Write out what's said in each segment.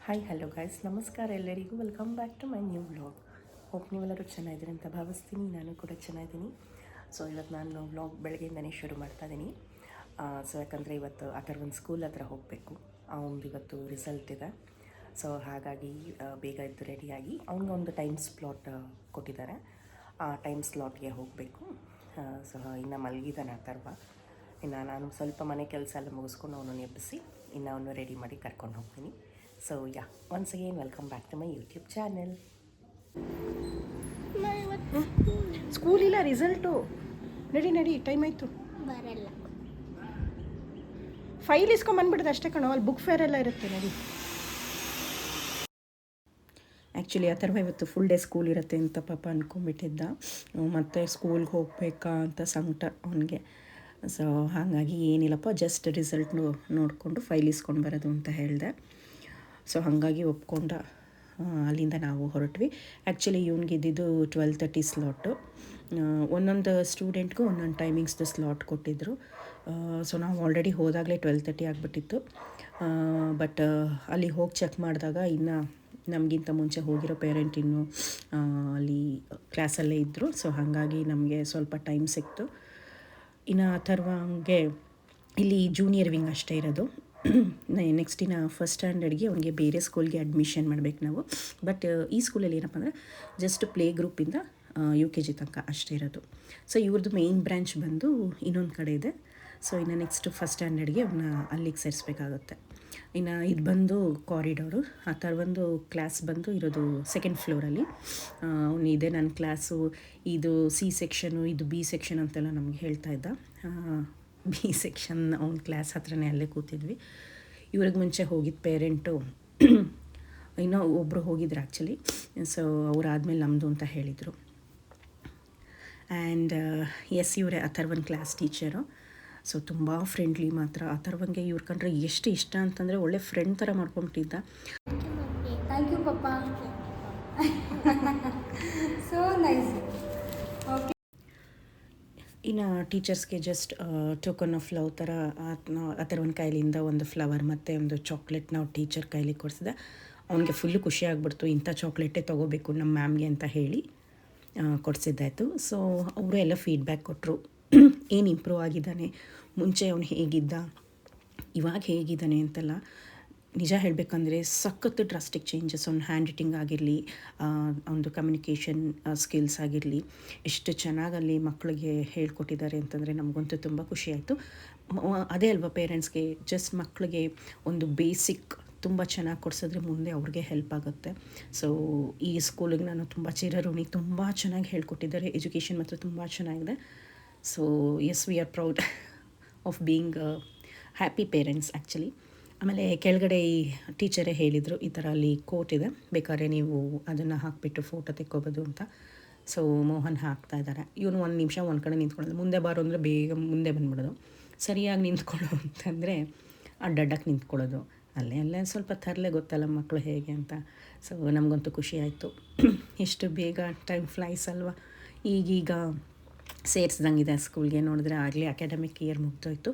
Hi hello guys, ನಮಸ್ಕಾರ ಎಲ್ಲರಿಗೂ. Welcome back to my new vlog. Hope ನೀವೆಲ್ಲರೂ ಚೆನ್ನಾಗಿದ್ದೀರಿ ಅಂತ ಭಾವಿಸ್ತೀನಿ. ನಾನು ಕೂಡ ಚೆನ್ನಾಗಿದ್ದೀನಿ. ಸೊ ಇವತ್ತು ನಾನು ವ್ಲಾಗ್ ಬೆಳಗ್ಗೆಯಿಂದನೇ ಶುರು ಮಾಡ್ತಾ ಇದ್ದೀನಿ. ಯಾಕಂದರೆ ಇವತ್ತು ಒಂದು ಸ್ಕೂಲ್ ಹತ್ರ ಹೋಗಬೇಕು. ಅವನದು ಇವತ್ತು ರಿಸಲ್ಟ್ ಇದೆ. ಸೊ ಹಾಗಾಗಿ ಬೇಗ ಎದ್ದು ರೆಡಿಯಾಗಿ ಅವನಿಗೊಂದು ಟೈಮ್ ಸ್ಲಾಟ್ ಕೊಟ್ಟಿದ್ದಾರೆ. ಆ ಟೈಮ್ ಸ್ಲಾಟ್ಗೆ ಹೋಗಬೇಕು. ಸೊ ಇನ್ನು ಮಲಗಿದ್ದಾನೆ ಅಥರ್ವ. ಇನ್ನು ನಾನು ಸ್ವಲ್ಪ ಮನೆ ಕೆಲಸ ಎಲ್ಲ ಮುಗಿಸ್ಕೊಂಡು ಅವನನ್ನು ಎಬ್ಬಿಸಿ ಇನ್ನು ಅವನು ರೆಡಿ ಮಾಡಿ ಕರ್ಕೊಂಡು ಹೋಗ್ತೀನಿ. So yeah, once again welcome back to my YouTube channel. ಸ್ಕೂಲಿಲ್ಲ, ರಿಸಲ್ಟು. ನಡಿ ಟೈಮ್ ಆಯಿತು. ಬರಲ್ಲ. ಫೈಲ್ ಇಸ್ಕೊಂಬಂದ್ಬಿಡ್ದು ಅಷ್ಟೇ ಕಣೋ, ಅಲ್ಲಿ ಬುಕ್ ಫೇರ್ ಎಲ್ಲ ಇರುತ್ತೆ. ನಡಿ. ಆ್ಯಕ್ಚುಲಿ ಆ ಥರ ಇವತ್ತು ಫುಲ್ ಡೇ ಸ್ಕೂಲ್ ಇರುತ್ತೆ ಅಂತ ಪಾಪ ಅಂದ್ಕೊಂಬಿಟ್ಟಿದ್ದ. ಮತ್ತು ಸ್ಕೂಲ್ಗೆ ಹೋಗ್ಬೇಕಾ ಅಂತ ಸಂಕಟ ಅವನಿಗೆ. ಸೊ ಹಾಗಾಗಿ ಏನಿಲ್ಲಪ್ಪ, ಜಸ್ಟ್ ರಿಸಲ್ಟ್ ನೋಡಿಕೊಂಡು ಫೈಲ್ ಇಸ್ಕೊಂಡು ಬರೋದು ಅಂತ ಹೇಳಿದೆ. ಸೊ ಹಾಗಾಗಿ ಒಪ್ಕೊಂಡ ಅಲ್ಲಿಂದ ನಾವು ಹೊರಟ್ವಿ. ಆ್ಯಕ್ಚುಲಿ ಇವ್ನಿಗಿದ್ದಿದ್ದು 12:30 ಸ್ಲಾಟು. ಒಂದೊಂದು ಸ್ಟೂಡೆಂಟ್ಗೂ ಒಂದೊಂದು ಟೈಮಿಂಗ್ಸ್ದು ಸ್ಲಾಟ್ ಕೊಟ್ಟಿದ್ದರು. ಸೊ ನಾವು ಆಲ್ರೆಡಿ ಹೋದಾಗಲೇ 12:30 ಆಗಿಬಿಟ್ಟಿತ್ತು. ಬಟ್ ಅಲ್ಲಿ ಹೋಗಿ ಚೆಕ್ ಮಾಡಿದಾಗ ಇನ್ನು ನಮಗಿಂತ ಮುಂಚೆ ಹೋಗಿರೋ ಪೇರೆಂಟ್ ಇನ್ನೂ ಅಲ್ಲಿ ಕ್ಲಾಸಲ್ಲೇ ಇದ್ದರು. ಸೊ ಹಾಗಾಗಿ ನಮಗೆ ಸ್ವಲ್ಪ ಟೈಮ್ ಸಿಕ್ತು. ಇನ್ನು ಅಥರ್ವಂಗೆ ಇಲ್ಲಿ ಜೂನಿಯರ್ ವಿಂಗ್ ಅಷ್ಟೇ ಇರೋದು. ನೆಕ್ಸ್ಟ್ ಇನ್ನು ಫಸ್ಟ್ ಸ್ಟ್ಯಾಂಡರ್ಡ್ಗೆ ಅವನಿಗೆ ಬೇರೆ ಸ್ಕೂಲ್ಗೆ ಅಡ್ಮಿಷನ್ ಮಾಡಬೇಕು ನಾವು. ಬಟ್ ಈ ಸ್ಕೂಲಲ್ಲಿ ಏನಪ್ಪ ಅಂದರೆ ಜಸ್ಟ್ ಪ್ಲೇ ಗ್ರೂಪಿಂದ UKG ತನಕ ಅಷ್ಟೇ ಇರೋದು. ಸೊ ಇವ್ರದ್ದು ಮೇಯ್ನ್ ಬ್ರ್ಯಾಂಚ್ ಬಂದು ಇನ್ನೊಂದು ಕಡೆ ಇದೆ. ಸೊ ಇನ್ನು ನೆಕ್ಸ್ಟ್ ಫಸ್ಟ್ ಸ್ಟ್ಯಾಂಡರ್ಡ್ಗೆ ಅವನ್ನ ಅಲ್ಲಿಗೆ ಸೇರಿಸ್ಬೇಕಾಗುತ್ತೆ. ಇನ್ನು ಇದು ಬಂದು ಕಾರಿಡೋರು. ಆ ಥರ ಒಂದು ಕ್ಲಾಸ್ ಬಂದು ಇರೋದು ಸೆಕೆಂಡ್ ಫ್ಲೋರಲ್ಲಿ. ಅವನು ಇದೆ ನನ್ನ ಕ್ಲಾಸು, ಇದು C ಸೆಕ್ಷನು, ಇದು B ಸೆಕ್ಷನ್ ಅಂತೆಲ್ಲ ನಮಗೆ ಹೇಳ್ತಾ ಇದ್ದ. B ಸೆಕ್ಷನ್ ಅವ್ನ ಕ್ಲಾಸ್ ಹತ್ರನೇ ಅಲ್ಲೇ ಕೂತಿದ್ವಿ. ಇವ್ರಿಗೆ ಮುಂಚೆ ಹೋಗಿದ್ದ ಪೇರೆಂಟು ಇನ್ನೂ ಒಬ್ಬರು ಹೋಗಿದ್ರು ಆ್ಯಕ್ಚುಲಿ. ಸೊ ಅವರಾದ್ಮೇಲೆ ನಮ್ಮದು ಅಂತ ಹೇಳಿದರು. ಆ್ಯಂಡ್ ಇವರೇ ಅಥರ್ವನ್ ಕ್ಲಾಸ್ ಟೀಚರು. ಸೊ ತುಂಬ ಫ್ರೆಂಡ್ಲಿ ಮಾತ್ರ. ಅಥರ್ವನ್ಗೆ ಇವ್ರ ಕಂಡ್ರೆ ಎಷ್ಟು ಇಷ್ಟ ಅಂತಂದರೆ ಒಳ್ಳೆ ಫ್ರೆಂಡ್ ಥರ ಮಾಡ್ಕೊಂಬಿಟ್ಟಿದ್ದ. ಥ್ಯಾಂಕ್ ಯು ಪಪ್ಪ. So nice. ಓಕೆ. ಇನ್ನು ಟೀಚರ್ಸ್ಗೆ ಜಸ್ಟ್ ಟೋಕನ್ ಆಫ್ ಲವ್ ಥರ ಅಥರ್ವನ್ ಕೈಲಿಂದ ಒಂದು ಫ್ಲವರ್ ಮತ್ತು ಒಂದು ಚಾಕ್ಲೇಟ್ ನಾವು ಟೀಚರ್ ಕೈಲಿ ಕೊಡಿಸಿದೆ. ಅವನಿಗೆ ಫುಲ್ಲು ಖುಷಿ ಆಗ್ಬಿಡ್ತು. ಇಂಥ ಚಾಕ್ಲೇಟೇ ತೊಗೋಬೇಕು ನಮ್ಮ ಮ್ಯಾಮ್ಗೆ ಅಂತ ಹೇಳಿ ಕೊಡಿಸಿದ್ದಾಯಿತು. ಸೊ ಅವರು ಎಲ್ಲ ಫೀಡ್ಬ್ಯಾಕ್ ಕೊಟ್ಟರು. ಏನು ಇಂಪ್ರೂವ್ ಆಗಿದ್ದಾನೆ, ಮುಂಚೆ ಅವನು ಹೇಗಿದ್ದ, ಇವಾಗ ಹೇಗಿದ್ದಾನೆ ಅಂತೆಲ್ಲ. ನಿಜ ಹೇಳಬೇಕಂದ್ರೆ ಸಖತ್ತು ಡ್ರಾಸ್ಟಿಕ್ ಚೇಂಜಸ್. ಅವ್ನ ಹ್ಯಾಂಡ್ ರೈಟಿಂಗ್ ಆಗಿರಲಿ, ಅವನದು ಕಮ್ಯುನಿಕೇಷನ್ ಸ್ಕಿಲ್ಸ್ ಆಗಿರಲಿ, ಎಷ್ಟು ಚೆನ್ನಾಗಲ್ಲಿ ಮಕ್ಕಳಿಗೆ ಹೇಳ್ಕೊಟ್ಟಿದ್ದಾರೆ ಅಂತಂದರೆ ನಮಗಂತೂ ತುಂಬ ಖುಷಿ ಆಯಿತು. ಅದೇ ಅಲ್ವಾ ಪೇರೆಂಟ್ಸ್ಗೆ, ಜಸ್ಟ್ ಮಕ್ಕಳಿಗೆ ಒಂದು ಬೇಸಿಕ್ ತುಂಬ ಚೆನ್ನಾಗಿ ಕೊಡಿಸಿದ್ರೆ ಮುಂದೆ ಅವ್ರಿಗೆ ಹೆಲ್ಪ್ ಆಗುತ್ತೆ. ಸೊ ಈ ಸ್ಕೂಲಿಗೆ ನಾನು ತುಂಬ ಚಿರಋಣಿ. ತುಂಬ ಚೆನ್ನಾಗಿ ಹೇಳ್ಕೊಟ್ಟಿದ್ದಾರೆ. ಎಜುಕೇಷನ್ ಮಾತ್ರ ತುಂಬ ಚೆನ್ನಾಗಿದೆ. So we are proud of being happy parents actually. ಆಮೇಲೆ ಕೆಳಗಡೆ ಈ ಟೀಚರೇ ಹೇಳಿದರು, ಈ ಥರ ಅಲ್ಲಿ ಕೋಟ್ ಇದೆ, ಬೇಕಾದ್ರೆ ನೀವು ಅದನ್ನು ಹಾಕಿಬಿಟ್ಟು ಫೋಟೋ ತೆಕ್ಕೋಬೋದು ಅಂತ. ಸೊ ಮೋಹನ್ ಹಾಕ್ತಾ ಇದ್ದಾರೆ. ಇವನು ಒಂದು ನಿಮಿಷ ಒಂದು ಕಡೆ ನಿಂತ್ಕೊಳ್ಳೋದು. ಮುಂದೆ ಬಾರೋ ಅಂದರೆ ಬೇಗ ಮುಂದೆ ಬಂದ್ಬಿಡೋದು. ಸರಿಯಾಗಿ ನಿಂತ್ಕೊಳ್ಳೋ ಅಂತಂದರೆ ಅಡ್ಡಡ್ಡಕ್ಕೆ ನಿಂತ್ಕೊಳ್ಳೋದು. ಅಲ್ಲೇ ಸ್ವಲ್ಪ ತರಲೆ, ಗೊತ್ತಲ್ಲ ಮಕ್ಕಳು ಹೇಗೆ ಅಂತ. ಸೊ ನಮಗಂತೂ ಖುಷಿ ಆಯಿತು. ಎಷ್ಟು ಬೇಗ ಟೈಮ್ ಫ್ಲೈಸ್ ಅಲ್ವಾ. ಈಗೀಗ ಸೇರಿಸ್ದಂಗಿದೆ ಸ್ಕೂಲ್ಗೆ. ನೋಡಿದ್ರೆ ಆಗಲೇ ಅಕಾಡೆಮಿಕ್ ಇಯರ್ ಮುಗ್ದೋಯ್ತು.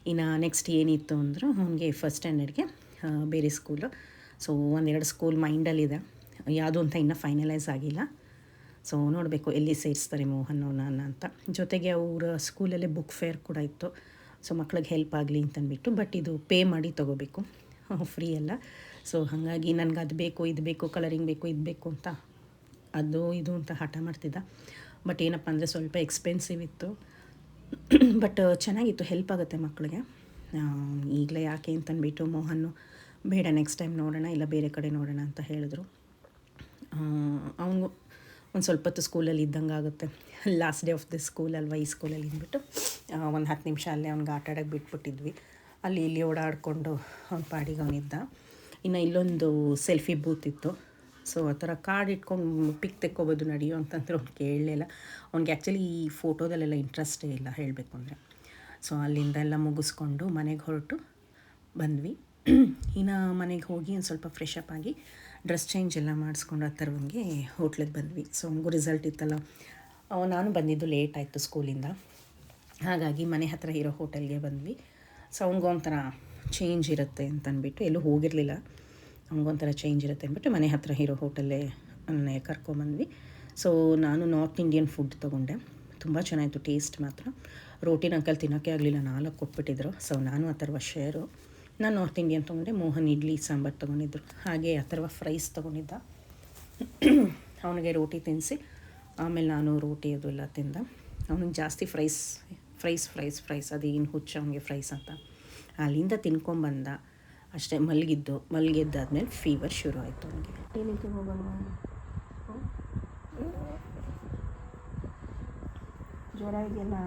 ಇನ್ನು ನೆಕ್ಸ್ಟ್ ಏನಿತ್ತು ಅಂದ್ರೆ ಅವನಿಗೆ ಫಸ್ಟ್ ಸ್ಟ್ಯಾಂಡರ್ಡ್ಗೆ ಬೇರೆ ಸ್ಕೂಲು. ಸೊ ಒಂದೆರಡು ಸ್ಕೂಲ್ ಮೈಂಡಲ್ಲಿದೆ, ಯಾವುದು ಅಂತ ಇನ್ನೂ ಫೈನಲೈಸ್ ಆಗಿಲ್ಲ. ಸೊ ನೋಡಬೇಕು ಎಲ್ಲಿ ಸೇರಿಸ್ತಾರೆ ಮೋಹನ್ ಅವನ ಅಂತ. ಜೊತೆಗೆ ಅವರ ಸ್ಕೂಲಲ್ಲೇ ಬುಕ್ ಫೇರ್ ಕೂಡ ಇತ್ತು. ಸೊ ಮಕ್ಳಿಗೆ ಹೆಲ್ಪ್ ಆಗಲಿ ಅಂತಂದ್ಬಿಟ್ಟು. ಬಟ್ ಇದು ಪೇ ಮಾಡಿ ತೊಗೋಬೇಕು, ಫ್ರೀ ಅಲ್ಲ. ಸೊ ಹಾಗಾಗಿ ನನಗೆ ಅದು ಬೇಕು, ಇದು ಬೇಕು, ಕಲರಿಂಗ್ ಬೇಕು, ಇದು ಬೇಕು ಅಂತ ಅದು ಇದು ಅಂತ ಹಠ ಮಾಡ್ತಿದ್ದ. ಬಟ್ ಏನಪ್ಪ ಅಂದರೆ ಸ್ವಲ್ಪ ಎಕ್ಸ್ಪೆನ್ಸಿವ್ ಇತ್ತು. ಬಟ್ ಚೆನ್ನಾಗಿತ್ತು, ಹೆಲ್ಪ್ ಆಗುತ್ತೆ ಮಕ್ಕಳಿಗೆ. ಈಗಲೇ ಯಾಕೆ ಅಂತಂದ್ಬಿಟ್ಟು ಮೋಹನ್ನು ಬೇಡ, ನೆಕ್ಸ್ಟ್ ಟೈಮ್ ನೋಡೋಣ, ಇಲ್ಲ ಬೇರೆ ಕಡೆ ನೋಡೋಣ ಅಂತ ಹೇಳಿದ್ರು. ಅವನಿಗೂ ಒಂದು ಸ್ವಲ್ಪ ಹೊತ್ತು ಸ್ಕೂಲಲ್ಲಿ ಇದ್ದಂಗೆ ಆಗುತ್ತೆ. Last day of the school ಅಲ್ವಾ ಈ ಸ್ಕೂಲಲ್ಲಿ ಅಂದ್ಬಿಟ್ಟು ಒಂದು 10 ನಿಮಿಷ ಅಲ್ಲೇ ಅವ್ನಿಗೆ ಆಟ ಆಡೋಕ್ಕೆ ಬಿಟ್ಬಿಟ್ಟಿದ್ವಿ. ಅಲ್ಲಿ ಇಲ್ಲಿ ಓಡಾಡಿಕೊಂಡು ಅವ್ನ ಪಾಡಿಗೆ ಅವನಿದ್ದ. ಇನ್ನು ಇಲ್ಲೊಂದು ಸೆಲ್ಫಿ ಬೂತ್ ಇತ್ತು. ಸೊ ಆ ಥರ ಕಾರ್ಡ್ ಇಟ್ಕೊಂಡು ಪಿಕ್ ತೆಕ್ಕೋಬೋದು ನಡಿಯೋ ಅಂತಂದ್ರೆ ಅವ್ನು ಕೇಳಲಿಲ್ಲ. ಅವ್ನಿಗೆ ಆ್ಯಕ್ಚುಲಿ ಈ ಫೋಟೋದಲ್ಲೆಲ್ಲ ಇಂಟ್ರೆಸ್ಟೇ ಇಲ್ಲ ಹೇಳಬೇಕು ಅಂದರೆ. ಸೊ ಅಲ್ಲಿಂದ ಎಲ್ಲ ಮುಗಿಸ್ಕೊಂಡು ಮನೆಗೆ ಹೊರಟು ಬಂದ್ವಿ. ಇನ್ನು ಮನೆಗೆ ಹೋಗಿ ಒಂದು ಸ್ವಲ್ಪ ಫ್ರೆಶ್ ಅಪ್ ಆಗಿ ಡ್ರೆಸ್ ಚೇಂಜ್ ಎಲ್ಲ ಮಾಡಿಸ್ಕೊಂಡು ಅಥರ್ವಂಗೆ ಹೋಟ್ಲಿಗೆ ಬಂದ್ವಿ. ಸೊ ಅವ್ನಿಗೂ ರಿಸಲ್ಟ್ ಇತ್ತಲ್ಲ. ನಾನು ಬಂದಿದ್ದು ಲೇಟ್ ಆಯಿತು ಸ್ಕೂಲಿಂದ, ಹಾಗಾಗಿ ಮನೆ ಹತ್ತಿರ ಇರೋ ಹೋಟೆಲ್ಗೆ ಬಂದ್ವಿ. ಸೊ ಅವ್ನಿಗೊಂಥರ ಚೇಂಜ್ ಇರುತ್ತೆ ಅಂತಂದ್ಬಿಟ್ಟು ಎಲ್ಲೂ ಹೋಗಿರಲಿಲ್ಲ. ಅವ್ನಿಗೊಂಥರ ಚೇಂಜ್ ಇರುತ್ತೆ ಅಂದ್ಬಿಟ್ಟು ಮನೆ ಹತ್ತಿರ ಇರೋ ಹೋಟೆಲ್ಲೇ ಕರ್ಕೊಂಬಂದ್ವಿ. ಸೊ ನಾನು ನಾರ್ತ್ ಇಂಡಿಯನ್ ಫುಡ್ ತೊಗೊಂಡೆ. ತುಂಬ ಚೆನ್ನಾಗಿತ್ತು ಟೇಸ್ಟ್ ಮಾತ್ರ. ರೋಟಿನ ಅಂಕಲ್ ತಿನ್ನೋಕ್ಕೆ ಆಗಲಿಲ್ಲ, 4 ಕೊಟ್ಬಿಟ್ಟಿದ್ರು. ಸೊ ನಾನು ಅಥರ್ವ ಶೇರು. ನಾನು ನಾರ್ತ್ ಇಂಡಿಯನ್ ತೊಗೊಂಡೆ, ಮೋಹನ್ ಇಡ್ಲಿ ಸಾಂಬಾರು ತೊಗೊಂಡಿದ್ರು. ಹಾಗೆ ಅಥರ್ವ ಫ್ರೈಸ್ ತೊಗೊಂಡಿದ್ದ. ಅವನಿಗೆ ರೋಟಿ ತಿನ್ನಿಸಿ ಆಮೇಲೆ ನಾನು ರೋಟಿ ಅದೆಲ್ಲ ತಿಂದ. ಅವನಿಗೆ ಜಾಸ್ತಿ ಫ್ರೈಸ್ ಅದೇನು ಹುಚ್ಚ ಅವನಿಗೆ ಫ್ರೈಸ್ ಅಂತ. ಅಲ್ಲಿಂದ ತಿನ್ಕೊಂಬಂದ ಅಷ್ಟೇ. ಮಲಗಿದ್ದಾದ್ಮೇಲೆ ಫೀವರ್ ಶುರು ಆಯಿತು ಅವನಿಗೆ. ಏನಕ್ಕೆ ಹೋಗಮ್ಮ? ಜ್ವರ ಇದೆಯಲ್ಲ,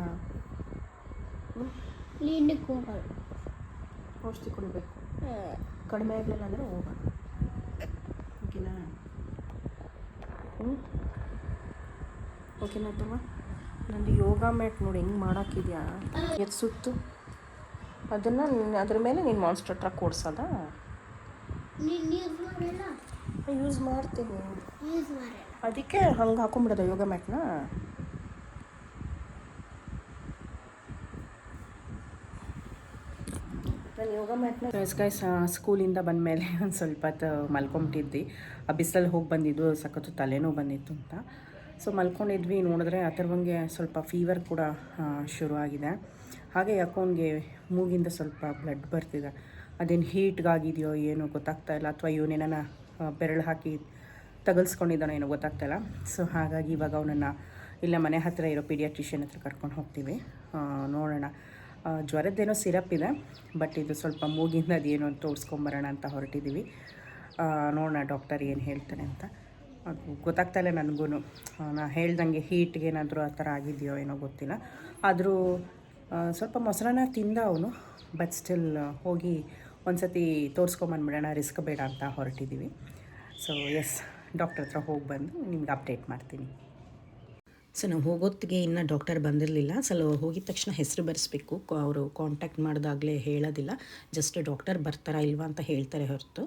ಕ್ಲಿನಿಕ್ ಹೋಗಲ್ಲ, ಔಷಧಿ ಕೊಡಬೇಕು. ಕಡಿಮೆ ಆಗಲಿಲ್ಲ ಅಂದರೆ ಹೋಗೋಣ, ಓಕೆನಾ? ಓಕೆನಾ ತುಂಬ? ನಂದು ಯೋಗ ಮ್ಯಾಟ್ ನೋಡಿ ಹೆಂಗೆ ಮಾಡೋಕ್ಕಿದೆಯಾ, ಎದ್ದು ಸುತ್ತು ಅದನ್ನು ಅದ್ರ ಮೇಲೆ ನೀನು ಮಾನ್ಸ್ಟರ್ ಟ್ರಕ್ ಓಡಿಸೋದಾ? ಯೂಸ್ ಮಾಡ್ತೀನಿ, ಅದಕ್ಕೆ ಹಂಗೆ ಹಾಕೊಂಡ್ಬಿಡೋದ ಯೋಗ ಮ್ಯಾಟ್ನ. ನಾನು ಯೋಗ ಮ್ಯಾಟ್ನ ಗೈಸ್ ಸ್ಕೂಲಿಂದ ಬಂದಮೇಲೆ ಒಂದು ಸ್ವಲ್ಪ ಹೊತ್ತು ಮಲ್ಕೊಂಬಿಟ್ಟಿದ್ವಿ. ಆ ಬಿಸಿಲಲ್ಲಿ ಹೋಗಿ ಬಂದಿದ್ದು ಸಖತ್ತು ತಲೆನೋವು ಬಂದಿತ್ತು ಅಂತ. ಸೊ ಮಲ್ಕೊಂಡಿದ್ವಿ, ನೋಡಿದ್ರೆ ಅಥರ್ವಂಗೆ ಸ್ವಲ್ಪ ಫೀವರ್ ಕೂಡ ಶುರುವಾಗಿದೆ. ಹಾಗೆ ಯಾಕೋ ಅವನಿಗೆ ಮೂಗಿಂದ ಸ್ವಲ್ಪ ಬ್ಲಡ್ ಬರ್ತಿದೆ. ಅದೇನು ಹೀಟ್ಗಾಗಿದೆಯೋ ಏನೋ ಗೊತ್ತಾಗ್ತಾ ಇಲ್ಲ, ಅಥವಾ ಇವನೇನ ಬೆರಳು ಹಾಕಿ ತಗಲ್ಸ್ಕೊಂಡಿದ್ದಾನೋ ಏನೋ ಗೊತ್ತಾಗ್ತಾಯಿಲ್ಲ. ಸೊ ಹಾಗಾಗಿ ಇವಾಗ ಅವನನ್ನು ಇಲ್ಲ ಮನೆ ಹತ್ತಿರ ಇರೋ ಪೀಡಿಯಾಟ್ರಿಷಿಯನ್ ಹತ್ರ ಕರ್ಕೊಂಡು ಹೋಗ್ತೀವಿ. ನೋಡೋಣ. ಜ್ವರದ್ದೇನೋ ಸಿರಪ್ ಇದೆ, ಬಟ್ ಇದು ಸ್ವಲ್ಪ ಮೂಗಿಂದ ಅದೇನೋ ತೋರಿಸ್ಕೊಂಬರೋಣ ಅಂತ ಹೊರಟಿದ್ದೀವಿ. ನೋಡೋಣ ಡಾಕ್ಟರ್ ಏನು ಹೇಳ್ತಾನೆ ಅಂತ. ಅದು ಗೊತ್ತಾಗ್ತಾಯಿಲ್ಲ ನನಗೂ. ನಾ ಹೇಳ್ದಂಗೆ ಹೀಟ್ಗೆ ಏನಾದರೂ ಆ ಥರ ಆಗಿದೆಯೋ ಏನೋ ಗೊತ್ತಿಲ್ಲ. ಆದರೂ ಸ್ವಲ್ಪ ಮೊಸರನ್ನ ತಿಂದ ಅವನು, ಬಟ್ ಸ್ಟಿಲ್ ಹೋಗಿ ಒಂದು ಸತಿ ತೋರಿಸ್ಕೊಂಬಂದ್ಬಿಡೋಣ, ರಿಸ್ಕ್ ಬೇಡ ಅಂತ ಹೊರಟಿದ್ದೀವಿ. ಸೊ ಎಸ್, ಡಾಕ್ಟರ್ ಹತ್ರ ಹೋಗಿ ಬಂದು ನಿಮ್ಗೆ ಅಪ್ಡೇಟ್ ಮಾಡ್ತೀನಿ. ಸೊ ನಾವು ಹೋಗೋತ್ತಿಗೆ ಇನ್ನೂ ಡಾಕ್ಟರ್ ಬಂದಿರಲಿಲ್ಲ. ಹೋಗಿದ ತಕ್ಷಣ ಹೆಸರು ಬರೆಸ್ಬೇಕು. ಅವರು ಕಾಂಟ್ಯಾಕ್ಟ್ ಮಾಡಿದಾಗಲೇ ಹೇಳೋದಿಲ್ಲ, ಜಸ್ಟ್ ಡಾಕ್ಟರ್ ಬರ್ತಾರಾ ಇಲ್ವಾ ಅಂತ ಹೇಳ್ತಾರೆ ಹೊರತು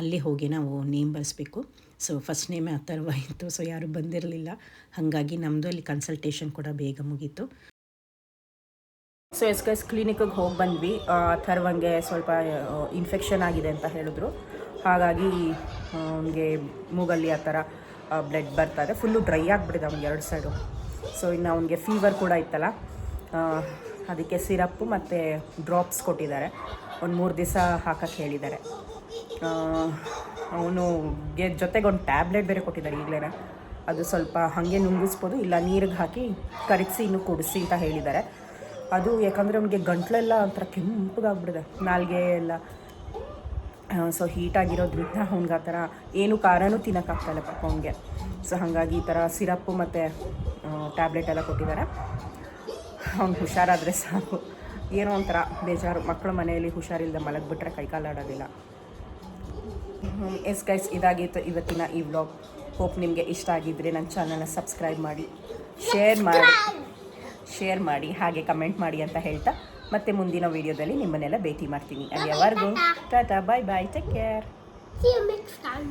ಅಲ್ಲಿ ಹೋಗಿ ನಾವು ನೇಮ್ ಬರೆಸ್ಬೇಕು. ಸೊ ಫಸ್ಟ್ ನೇಮೇ ಅಥರ್ವ ಇತ್ತು, ಸೊ ಯಾರೂ ಬಂದಿರಲಿಲ್ಲ. ಹಾಗಾಗಿ ನಮ್ಮದು ಅಲ್ಲಿ ಕನ್ಸಲ್ಟೇಷನ್ ಕೂಡ ಬೇಗ ಮುಗೀತು. ಸೊ ಗೈಸ್ ಕ್ಲಿನಿಕ್ಕಿಗೆ ಹೋಗಿ ಬಂದ್ವಿ. ಅಥರ್ವಂಗೆ ಸ್ವಲ್ಪ ಇನ್ಫೆಕ್ಷನ್ ಆಗಿದೆ ಅಂತ ಹೇಳಿದ್ರು. ಹಾಗಾಗಿ ಅವನಿಗೆ ಮೂಗಲ್ಲಿ ಆ ಥರ ಬ್ಲಡ್ ಬರ್ತಾರೆ. ಫುಲ್ಲು ಡ್ರೈ ಆಗಿಬಿಟ್ಟಿದೆ ಅವ್ನಿಗೆ 2 ಸೈಡು. ಸೊ ಇನ್ನು ಅವನಿಗೆ ಫೀವರ್ ಕೂಡ ಇತ್ತಲ್ಲ, ಅದಕ್ಕೆ ಸಿರಪ್ಪು ಮತ್ತು ಡ್ರಾಪ್ಸ್ ಕೊಟ್ಟಿದ್ದಾರೆ. ಒಂದು 3 ದಿವಸ ಹಾಕಕ್ಕೆ ಹೇಳಿದ್ದಾರೆ. ಅವನಿಗೆ ಜೊತೆಗೆ ಒಂದು ಟ್ಯಾಬ್ಲೆಟ್ ಬೇರೆ ಕೊಟ್ಟಿದ್ದಾರೆ ಈಗಲೇ. ಅದು ಸ್ವಲ್ಪ ಹಾಗೆ ನುಂಗಿಸ್ಬೋದು, ಇಲ್ಲ ನೀರಿಗೆ ಹಾಕಿ ಕರಗಿಸಿ ಇನ್ನೂ ಕುಡಿಸಿ ಅಂತ ಹೇಳಿದ್ದಾರೆ. ಅದು ಯಾಕಂದರೆ ಅವನಿಗೆ ಗಂಟ್ಲೆಲ್ಲ ಒಂಥರ ಕೆಂಪಗಾಗ್ಬಿಡಿದೆ, ನಾಲ್ಗೆ ಎಲ್ಲ. ಸೊ ಹೀಟಾಗಿರೋದ್ರಿಂದ ಅವ್ನಿಗೆ ಆ ಥರ ಏನು ಖಾರನೂ ತಿನ್ನೋಕ್ಕಾಗ್ತಾಯಿಲ್ಲ ಪಾಪ ಅವನಿಗೆ. ಸೊ ಹಾಗಾಗಿ ಈ ಥರ ಸಿರಪ್ಪು ಮತ್ತು ಟ್ಯಾಬ್ಲೆಟ್ ಎಲ್ಲ ಕೊಟ್ಟಿದ್ದಾರೆ. ಅವ್ನು ಹುಷಾರಾದರೆ ಸಾಕು. ಏನೋ ಒಂಥರ ಬೇಜಾರು, ಮಕ್ಕಳು ಮನೆಯಲ್ಲಿ ಹುಷಾರಿಲ್ಲದೆ ಮಲಗಿಬಿಟ್ರೆ ಕೈಕಾಲಾಡೋದಿಲ್ಲ. ಎಸ್ ಗೈಸ್, ಇದಾಗಿತ್ತು ಇವತ್ತಿನ ಈ ವ್ಲಾಗ್. ಹೋಪ್ ನಿಮಗೆ ಇಷ್ಟ ಆಗಿದ್ದರೆ ನನ್ನ ಚಾನಲ್ನ ಸಬ್ಸ್ಕ್ರೈಬ್ ಮಾಡಿ, ಶೇರ್ ಮಾಡಿ ಹಾಗೆ ಕಮೆಂಟ್ ಮಾಡಿ ಅಂತ ಹೇಳ್ತಾ ಮತ್ತೆ ಮುಂದಿನ ವೀಡಿಯೋದಲ್ಲಿ ನಿಮ್ಮನ್ನೆಲ್ಲ ಭೇಟಿ ಮಾಡ್ತೀನಿ. ಅಲ್ಲಿಯವರೆಗೂ tata, bye bye, take care. See you next time.